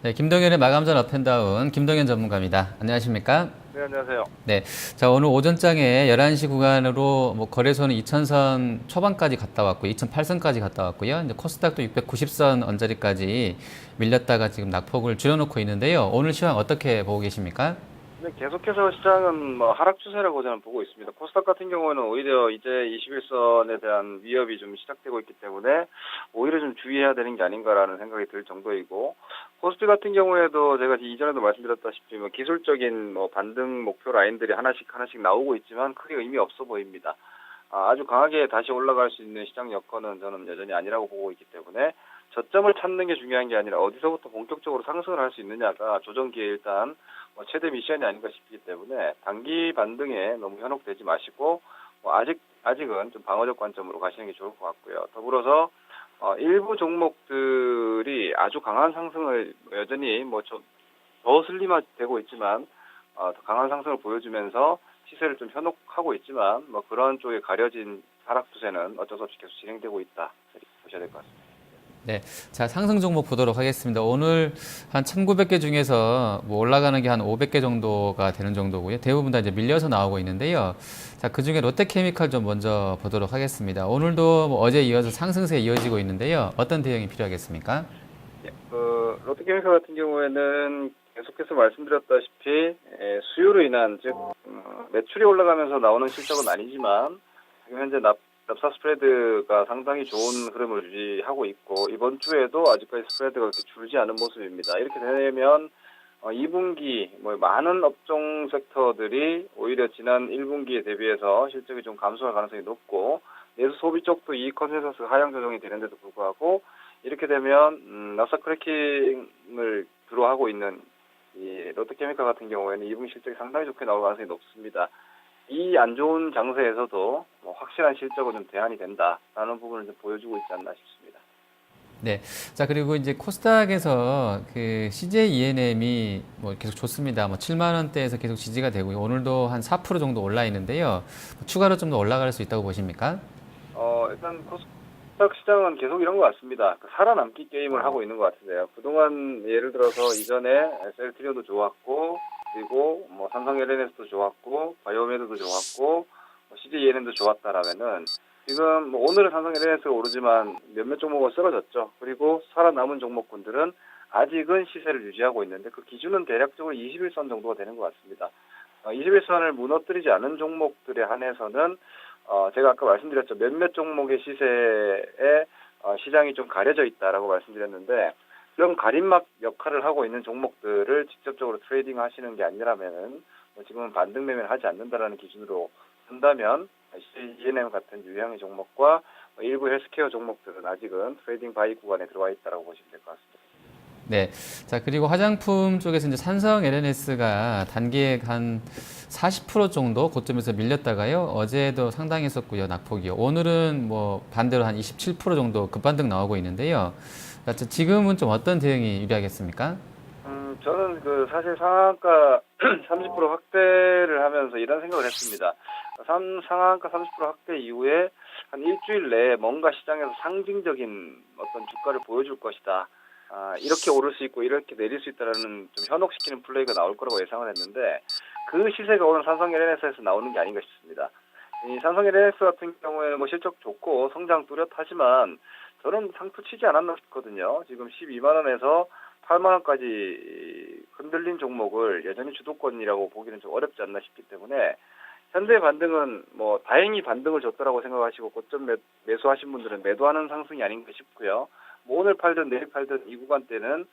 네, 김동현의 마감전 업앤다운 김동현 전문가입니다. 안녕하십니까? 네, 안녕하세요. 네. 자, 오늘 오전장에 11시 구간으로 거래소는 2000선 초반까지 갔다 왔고, 2008선까지 갔다 왔고요. 이제 코스닥도 690선 언저리까지 밀렸다가 지금 낙폭을 줄여놓고 있는데요. 오늘 시황 어떻게 보고 계십니까? 네, 계속해서 시장은 하락 추세라고 저는 보고 있습니다. 코스닥 같은 경우에는 오히려 이제 21선에 대한 위협이 좀 시작되고 있기 때문에 오히려 좀 주의해야 되는 게 아닌가라는 생각이 들 정도이고, 코스피 같은 경우에도 제가 이전에도 말씀드렸다시피 기술적인 반등 목표 라인들이 하나씩 하나씩 나오고 있지만 크게 의미 없어 보입니다. 아주 강하게 다시 올라갈 수 있는 시장 여건은 저는 여전히 아니라고 보고 있기 때문에 저점을 찾는 게 중요한 게 아니라 어디서부터 본격적으로 상승을 할 수 있느냐가 조정기에 일단 최대 미션이 아닌가 싶기 때문에 단기 반등에 너무 현혹되지 마시고 아직은 좀 방어적 관점으로 가시는 게 좋을 것 같고요. 더불어서 일부 종목들이 아주 강한 상승을 여전히 더 슬림화되고 있지만 더 강한 상승을 보여주면서 시세를 좀 현혹하고 있지만 그런 쪽에 가려진 하락 추세는 어쩔 수 없이 계속 진행되고 있다. 이렇게 보셔야 될 것 같습니다. 네. 자, 상승 종목 보도록 하겠습니다. 오늘 한 1900개 중에서 올라가는 게 한 500개 정도가 되는 정도고요. 대부분 다 이제 밀려서 나오고 있는데요. 자, 그 중에 롯데케미칼 좀 먼저 보도록 하겠습니다. 오늘도 어제 이어서 상승세 이어지고 있는데요. 어떤 대응이 필요하겠습니까? 예, 롯데케미칼 같은 경우에는 계속해서 말씀드렸다시피 수요로 인한 즉 매출이 올라가면서 나오는 실적은 아니지만 지금 현재 납사 스프레드가 상당히 좋은 흐름을 유지하고 있고 이번 주에도 아직까지 스프레드가 그렇게 줄지 않은 모습입니다. 이렇게 되면 2분기 많은 업종 섹터들이 오히려 지난 1분기에 대비해서 실적이 좀 감소할 가능성이 높고 내수 소비 쪽도 이익 컨센서스 하향 조정이 되는데도 불구하고 이렇게 되면 납사 크래킹을 주로 하고 있는 이 롯데케미칼 같은 경우에는 2분기 실적이 상당히 좋게 나올 가능성이 높습니다. 이 안 좋은 장세에서도 확실한 실적은 좀 대안이 된다라는 부분을 좀 보여주고 있지 않나 싶습니다. 네. 자, 그리고 이제 코스닥에서 그 CJ ENM이 계속 좋습니다. 7만 원대에서 계속 지지가 되고요. 오늘도 한 4% 정도 올라 있는데요. 추가로 좀 더 올라갈 수 있다고 보십니까? 일단 코스닥 시장은 계속 이런 것 같습니다. 살아남기 게임을 하고 있는 것 같은데요. 그동안 예를 들어서 이전에 셀트리온도 좋았고, 그리고 삼성 LNS도 좋았고, 바이오메드도 좋았고, CJ ENM도 좋았다라면은 지금 오늘은 삼성 LNS가 오르지만 몇몇 종목은 쓰러졌죠. 그리고 살아남은 종목군들은 아직은 시세를 유지하고 있는데 그 기준은 대략적으로 21선 정도가 되는 것 같습니다. 21선을 무너뜨리지 않은 종목들에 한해서는 제가 아까 말씀드렸죠. 몇몇 종목의 시세에 시장이 좀 가려져 있다라고 말씀드렸는데 그런 가림막 역할을 하고 있는 종목들을 직접적으로 트레이딩 하시는 게 아니라면은 지금은 반등 매매를 하지 않는다라는 기준으로 한다면 ENM 같은 유형의 종목과 일부 헬스케어 종목들은 아직은 트레이딩 바이 구간에 들어와 있다라고 보시면 될 것 같습니다. 네. 자, 그리고 화장품 쪽에서 이제 산성 LNS가 단기액 한 40% 정도 고점에서 밀렸다가요. 어제도 상당했었고요. 낙폭이요. 오늘은 반대로 한 27% 정도 급반등 나오고 있는데요. 자, 지금은 좀 어떤 대응이 유리하겠습니까? 저는 사실 상한가 30% 확대를 하면서 이런 생각을 했습니다. 상한가 30% 확대 이후에 한 일주일 내에 뭔가 시장에서 상징적인 어떤 주가를 보여줄 것이다. 이렇게 오를 수 있고 이렇게 내릴 수 있다라는 좀 현혹시키는 플레이가 나올 거라고 예상을 했는데 그 시세가 오늘 삼성 LNS에서 나오는 게 아닌가 싶습니다. 이 삼성 LNS 같은 경우에는 실적 좋고 성장 뚜렷하지만 저는 상투 치지 않았나 싶거든요. 지금 12만 원에서 8만 원까지 흔들린 종목을 여전히 주도권이라고 보기는 좀 어렵지 않나 싶기 때문에 현재 반등은 다행히 반등을 줬다라고 생각하시고 고점 매수하신 분들은 매도하는 상승이 아닌가 싶고요. 오늘 팔든 내일 팔든 이 구간대는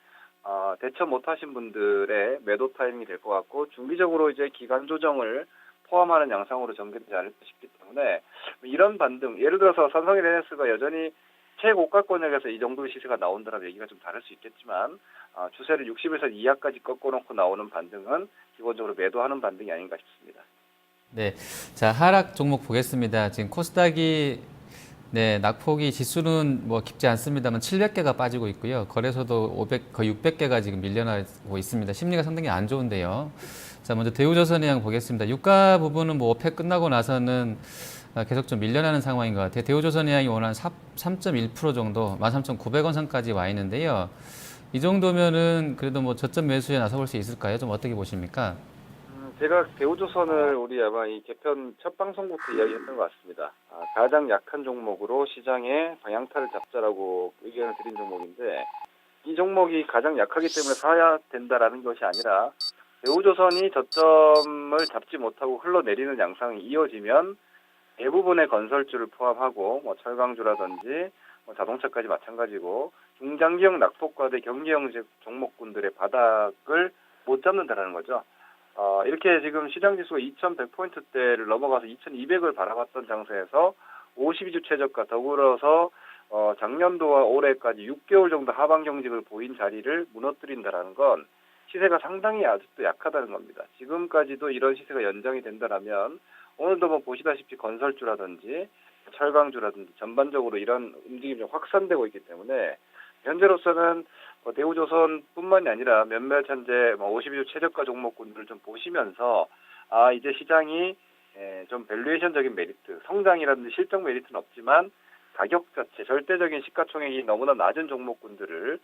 대처 못하신 분들의 매도 타이밍이 될 것 같고 중기적으로 이제 기간 조정을 포함하는 양상으로 전개되지 않을까 싶기 때문에 이런 반등, 예를 들어서 삼성 LNS가 여전히 최고가권역에서 이 정도의 시세가 나온다면 얘기가 좀 다를 수 있겠지만 추세를 60에서 이하까지 꺾어놓고 나오는 반등은 기본적으로 매도하는 반등이 아닌가 싶습니다. 네. 자, 하락 종목 보겠습니다. 지금 코스닥이 네, 낙폭이 지수는 깊지 않습니다만 700개가 빠지고 있고요. 거래소도 500, 거의 600개가 지금 밀려나고 있습니다. 심리가 상당히 안 좋은데요. 자, 먼저 대우조선해양 보겠습니다. 유가 부분은 오펙 끝나고 나서는 계속 좀 밀려나는 상황인 것 같아요. 대우조선해양이 오늘 한 3.1% 정도, 13,900원 선까지 와 있는데요. 이 정도면은 그래도 뭐 저점 매수에 나서볼 수 있을까요? 좀 어떻게 보십니까? 제가 대우조선을 우리 아마 이 개편 첫 방송부터 이야기했던 것 같습니다. 가장 약한 종목으로 시장의 방향타를 잡자라고 의견을 드린 종목인데 이 종목이 가장 약하기 때문에 사야 된다라는 것이 아니라 대우조선이 저점을 잡지 못하고 흘러내리는 양상이 이어지면 대부분의 건설주를 포함하고 뭐 철강주라든지 뭐 자동차까지 마찬가지고 중장기형 낙폭과대 경기형 종목군들의 바닥을 못 잡는다라는 거죠. 이렇게 지금 시장 지수가 2100포인트대를 넘어가서 2200을 바라봤던 장세에서 52주 최저가 더불어서 작년도와 올해까지 6개월 정도 하방 경직을 보인 자리를 무너뜨린다라는 건 시세가 상당히 아직도 약하다는 겁니다. 지금까지도 이런 시세가 연장이 된다라면 오늘도 뭐 보시다시피 건설주라든지 철강주라든지 전반적으로 이런 움직임이 좀 확산되고 있기 때문에 현재로서는 대우조선뿐만이 아니라 몇몇 현재 52주 최저가 종목군들을 좀 보시면서 이제 시장이 좀 밸류에이션적인 메리트, 성장이라든지 실적 메리트는 없지만 가격 자체, 절대적인 시가총액이 너무나 낮은 종목군들을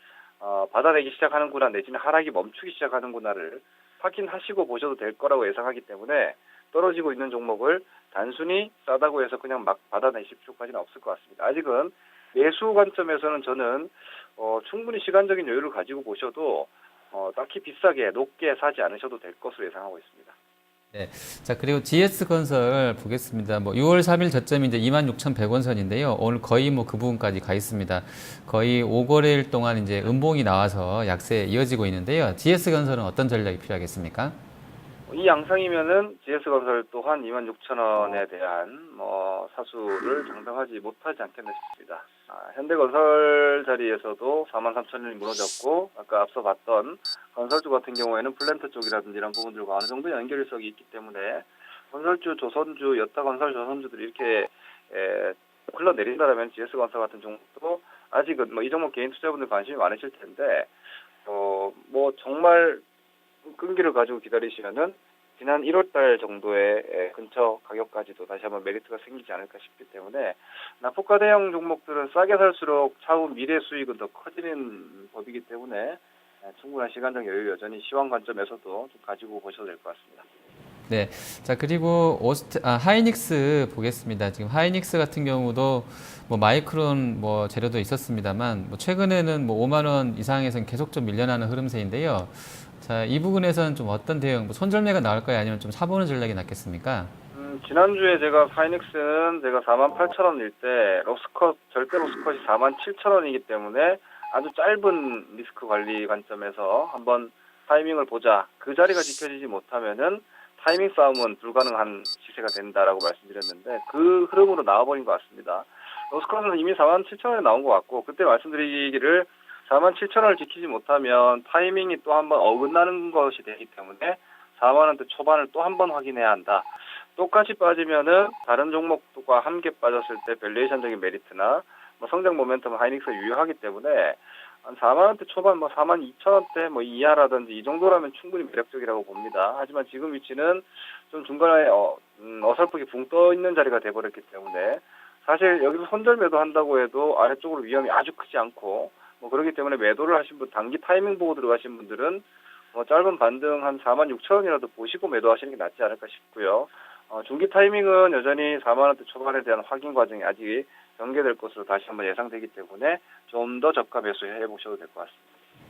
받아내기 시작하는구나 내지는 하락이 멈추기 시작하는구나를 확인하시고 보셔도 될 거라고 예상하기 때문에 떨어지고 있는 종목을 단순히 싸다고 해서 그냥 막 받아내실 필요까지는 없을 것 같습니다. 아직은 매수 관점에서는 저는 충분히 시간적인 여유를 가지고 보셔도 딱히 비싸게 높게 사지 않으셔도 될 것으로 예상하고 있습니다. 네. 자, 그리고 GS건설 보겠습니다. 뭐 6월 3일 저점이 이제 26,100원 선인데요. 오늘 거의 뭐 그 부분까지 가 있습니다. 거의 5거래일 동안 이제 음봉이 나와서 약세에 이어지고 있는데요. GS건설은 어떤 전략이 필요하겠습니까? 이 양상이면은 GS건설 또한 26,000원에 대한 사수를 장담하지 못하지 않겠나 싶습니다. 현대건설 자리에서도 43,000원이 무너졌고 아까 앞서 봤던 건설주 같은 경우에는 플랜트 쪽이라든지 이런 부분들과 어느 정도 연결성이 있기 때문에 건설주, 조선주, 여타건설, 조선주들이 이렇게 흘러내린다면 GS건설 같은 종목도 아직은 이 종목 개인 투자분들 관심이 많으실 텐데 정말 끈기를 가지고 기다리시면은 지난 1월달 정도의 근처 가격까지도 다시 한번 메리트가 생기지 않을까 싶기 때문에 낙폭과대형 종목들은 싸게 살수록 차후 미래 수익은 더 커지는 법이기 때문에 충분한 시간적 여유 여전히 시황 관점에서도 좀 가지고 보셔도 될 것 같습니다. 네. 자, 그리고 하이닉스 보겠습니다. 지금 하이닉스 같은 경우도 뭐 마이크론 뭐 재료도 있었습니다만 뭐 최근에는 뭐 5만 원 이상에서는 계속 좀 밀려나는 흐름세인데요. 자, 이 부분에서는 좀 어떤 대응, 뭐 손절매가 나올까요? 아니면 좀 사보는 전략이 낫겠습니까? 지난주에 제가 하이닉스는 제가 48,000원일 때 절대 로스컷이 47,000원이기 때문에 아주 짧은 리스크 관리 관점에서 한번 타이밍을 보자. 그 자리가 지켜지지 못하면은 타이밍 싸움은 불가능한 시세가 된다라고 말씀드렸는데 그 흐름으로 나와버린 것 같습니다. 로스컷은 이미 47,000원에 나온 것 같고 그때 말씀드리기를 47,000원을 지키지 못하면 타이밍이 또 한 번 어긋나는 것이 되기 때문에 4만원대 초반을 또 한 번 확인해야 한다. 똑같이 빠지면은 다른 종목과 함께 빠졌을 때 밸류에이션적인 메리트나 성장 모멘텀 하이닉스가 유효하기 때문에 한 4만원대 초반 42,000원대 이하라든지 이 정도라면 충분히 매력적이라고 봅니다. 하지만 지금 위치는 좀 중간에 어설프게 붕 떠 있는 자리가 돼버렸기 때문에 사실 여기서 손절 매도한다고 해도 아래쪽으로 위험이 아주 크지 않고 그렇기 때문에 매도를 하신 분, 단기 타이밍 보고 들어가신 분들은 짧은 반등 한 46,000원이라도 보시고 매도하시는 게 낫지 않을까 싶고요. 중기 타이밍은 여전히 4만원대 초반에 대한 확인 과정이 아직 전개될 것으로 다시 한번 예상되기 때문에 좀 더 저가 매수해 보셔도 될 것 같습니다.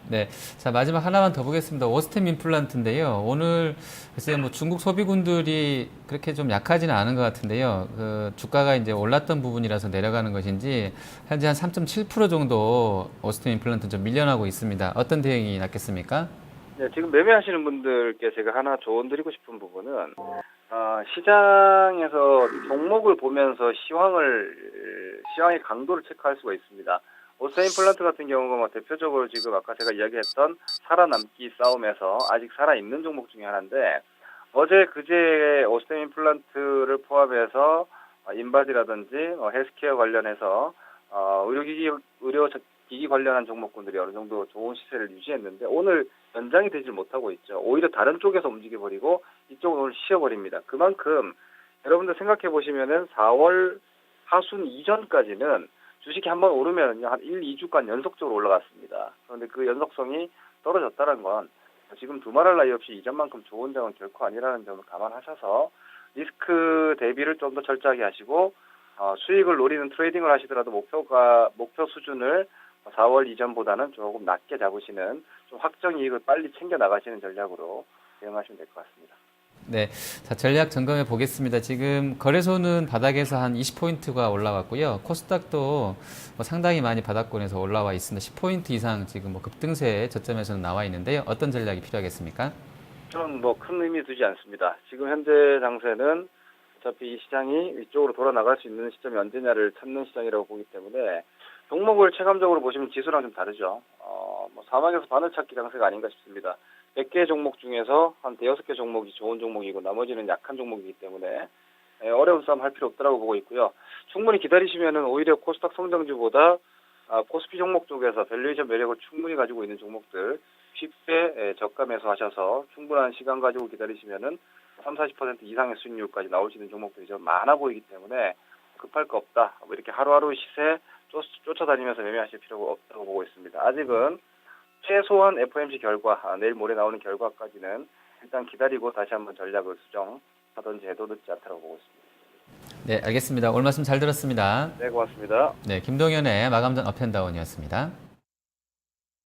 네. 자, 마지막 하나만 더 보겠습니다. 오스템 임플란트인데요. 오늘 글쎄요, 뭐 중국 소비군들이 그렇게 좀 약하지는 않은 것 같은데요. 그 주가가 이제 올랐던 부분이라서 내려가는 것인지 현재 한 3.7% 정도 오스템 임플란트 좀 밀려나고 있습니다. 어떤 대응이 낫겠습니까? 네, 지금 매매하시는 분들께 제가 하나 조언 드리고 싶은 부분은 시장에서 종목을 보면서 시황의 강도를 체크할 수가 있습니다. 오스템 임플란트 같은 경우가 대표적으로 지금 아까 제가 이야기했던 살아남기 싸움에서 아직 살아있는 종목 중에 하나인데 어제 그제 오스템 임플란트를 포함해서 인바디라든지 헬스케어 관련해서 의료기기 관련한 종목군들이 어느 정도 좋은 시세를 유지했는데 오늘 연장이 되질 못하고 있죠. 오히려 다른 쪽에서 움직여버리고 이쪽은 오늘 쉬어버립니다. 그만큼 여러분들 생각해 보시면은 4월 하순 이전까지는 주식이 한번 오르면 한 1, 2주간 연속적으로 올라갔습니다. 그런데 그 연속성이 떨어졌다는 건 지금 두말할 나위 없이 이전만큼 좋은 장은 결코 아니라는 점을 감안하셔서 리스크 대비를 좀 더 철저하게 하시고 수익을 노리는 트레이딩을 하시더라도 목표 수준을 4월 이전보다는 조금 낮게 잡으시는 좀 확정 이익을 빨리 챙겨 나가시는 전략으로 대응하시면 될 것 같습니다. 네, 자, 전략 점검해 보겠습니다. 지금 거래소는 바닥에서 한 20포인트가 올라왔고요. 코스닥도 뭐 상당히 많이 바닥권에서 올라와 있습니다. 10포인트 이상 지금 뭐 급등세 저점에서는 나와 있는데요. 어떤 전략이 필요하겠습니까? 저는 뭐 큰 의미 두지 않습니다. 지금 현재 장세는 어차피 이 시장이 위쪽으로 돌아 나갈 수 있는 시점이 언제냐를 찾는 시장이라고 보기 때문에 종목을 체감적으로 보시면 지수랑 좀 다르죠. 뭐 사막에서 바늘 찾기 장세가 아닌가 싶습니다. 100개 종목 중에서 한 5개 종목이 좋은 종목이고 나머지는 약한 종목이기 때문에 어려운 싸움 할 필요 없다고 보고 있고요. 충분히 기다리시면은 오히려 코스닥 성장주보다 코스피 종목 쪽에서 밸류에이션 매력을 충분히 가지고 있는 종목들 쉽게 저가 매수하셔서 충분한 시간 가지고 기다리시면은 30-40% 이상의 수익률까지 나올 수 있는 종목들이 좀 많아 보이기 때문에 급할 거 없다. 뭐 이렇게 하루하루 시세 쫓아다니면서 매매하실 필요가 없다고 보고 있습니다. 아직은 최소한 FOMC 결과, 내일 모레 나오는 결과까지는 일단 기다리고 다시 한번 전략을 수정하든지 해도 늦지 않다고 보고 있습니다. 네, 알겠습니다. 오늘 말씀 잘 들었습니다. 네, 고맙습니다. 네, 김동현의 마감전 업앤다운이었습니다.